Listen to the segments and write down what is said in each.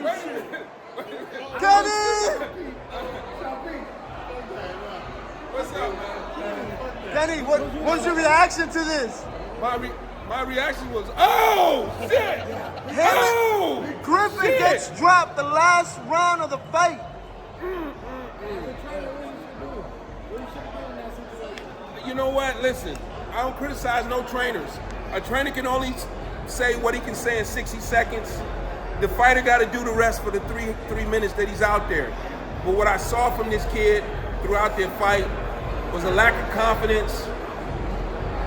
stage! Kenny! What's up, man? Kenny, what's your reaction to this? My reaction was, oh, shit! Oh, Griffin shit. gets dropped the last round of the fight. You know what? Listen, I don't criticize no trainers. A trainer can only say what he can say in 60 seconds. The fighter got to do the rest for the three minutes that he's out there. But what I saw from this kid throughout their fight was a lack of confidence.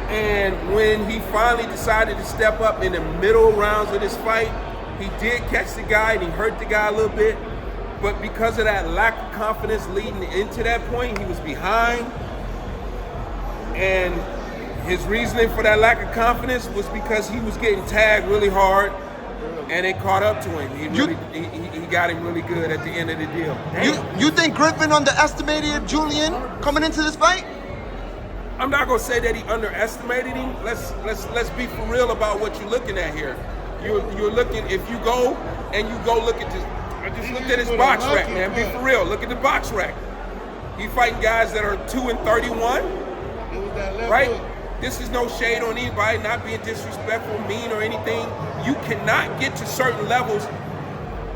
And when he finally decided to step up in the middle rounds of this fight, he did catch the guy and he hurt the guy a little bit. But because of that lack of confidence leading into that point, he was behind. And his reasoning for that lack of confidence was because he was getting tagged really hard and it caught up to him. He got him really good at the end of the deal. You think Griffin underestimated Julian coming into this fight? I'm not gonna say that he underestimated him. Let's be for real about what you're looking at here. You're looking, if you go and you go look at this, I just looked at his box rack, man. Be for real. Look at the box rack. He fighting guys that are 2-31, right? This is no shade on anybody, not being disrespectful, mean, or anything. You cannot get to certain levels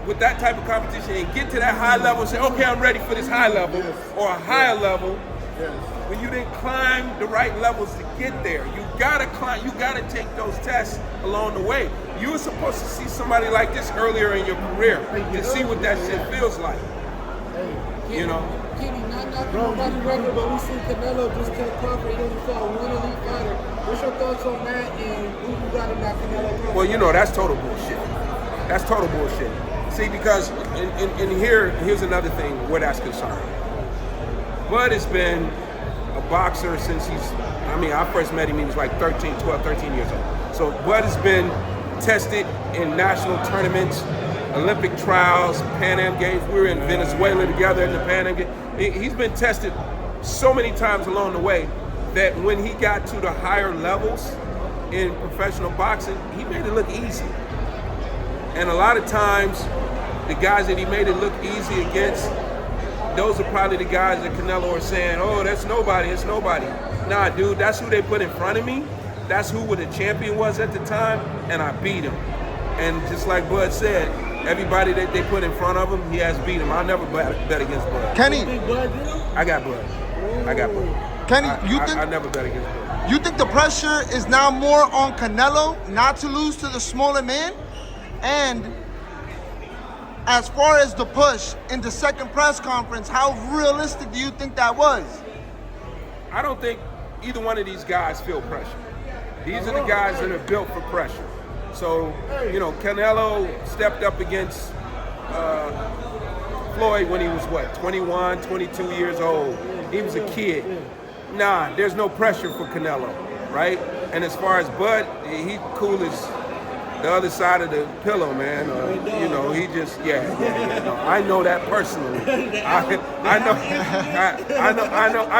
with that type of competition and get to that high level and say, okay, I'm ready for this high level or a higher level. When you didn't climb the right levels to get there. You gotta climb, you gotta take those tests along the way. You were supposed to see somebody like this earlier in your career to see what that shit feels like. You know? Kenny, not knocking nobody record, but we see Canelo just kill Crawford. He only fought one elite fighter. What's your thoughts on that and who you got in that Canelo? Well, you know, that's total bullshit. That's total bullshit. See, because here's another thing where that's concerned. Bud has been a boxer since I first met him, he was like 13 years old. So Bud has been tested in national tournaments, Olympic trials, Pan Am Games. We were in Venezuela together in the Pan Am Games. He's been tested so many times along the way that when he got to the higher levels in professional boxing, he made it look easy. And a lot of times, the guys that he made it look easy against, those are probably the guys that Canelo are saying, oh, that's nobody, it's nobody. Nah, dude, that's who they put in front of me. That's who the champion was at the time, and I beat him. And just like Bud said, everybody that they put in front of him, he has beat him. I'll never bet against Bud. Kenny, I got Bud. Kenny, I never bet against Bud. You think the pressure is now more on Canelo not to lose to the smaller man? And as far as the push in the second press conference, how realistic do you think that was? I don't think either one of these guys feel pressure. These are the guys that are built for pressure. So, you know, Canelo stepped up against Floyd when he was, 21, 22 years old. He was a kid. Nah, there's no pressure for Canelo, right? And as far as Bud, he cool as the other side of the pillow, man. You know, he just, no, I know that personally. I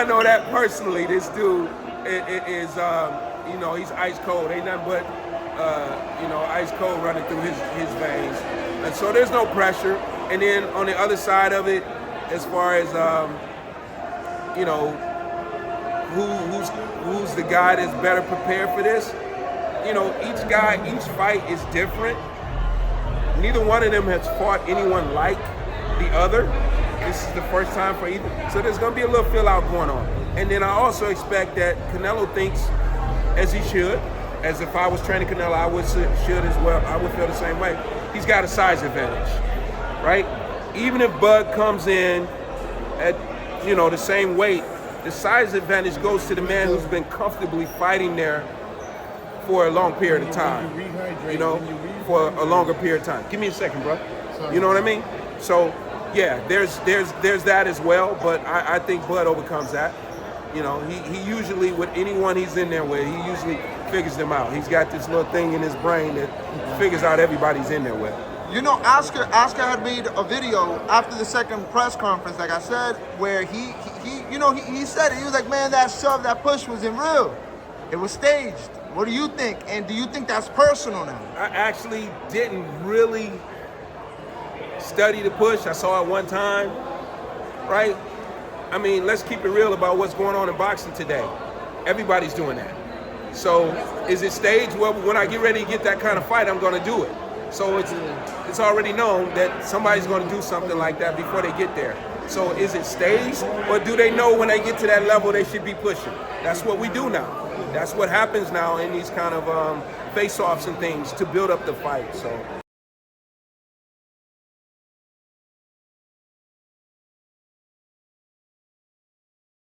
know that personally. This dude is, you know, he's ice cold. Ain't nothing but, you know, ice cold running through his veins. And so there's no pressure. And then on the other side of it, as far as, you know, who's the guy that's better prepared for this? You know, each fight is different. Neither one of them has fought anyone like the other. This is the first time for either. So there's going to be a little fill out going on. And then I also expect that Canelo thinks, as he should, as if I was training Canelo, I should as well. I would feel the same way. He's got a size advantage, right? Even if Bud comes in at, you know, the same weight, the size advantage goes to the man who's been comfortably fighting there for a long period of time, you know, for a longer period of time. Give me a second, bro. You know what I mean? So, yeah, there's that as well, but I think Bud overcomes that. You know, he usually, with anyone he's in there with, he usually figures them out. He's got this little thing in his brain that figures out everybody's in there with. You know, Oscar had made a video after the second press conference, like I said, where he said it. He was like, man, that shove, that push wasn't real. It was staged. What do you think? And do you think that's personal now? I actually didn't really study the push. I saw it one time, right? I mean, let's keep it real about what's going on in boxing today. Everybody's doing that. So is it staged? Well, when I get ready to get that kind of fight, I'm going to do it. So it's already known that somebody's going to do something like that before they get there. So is it staged, or do they know when they get to that level they should be pushing? That's what we do now. That's what happens now in these kind of face-offs and things to build up the fight. So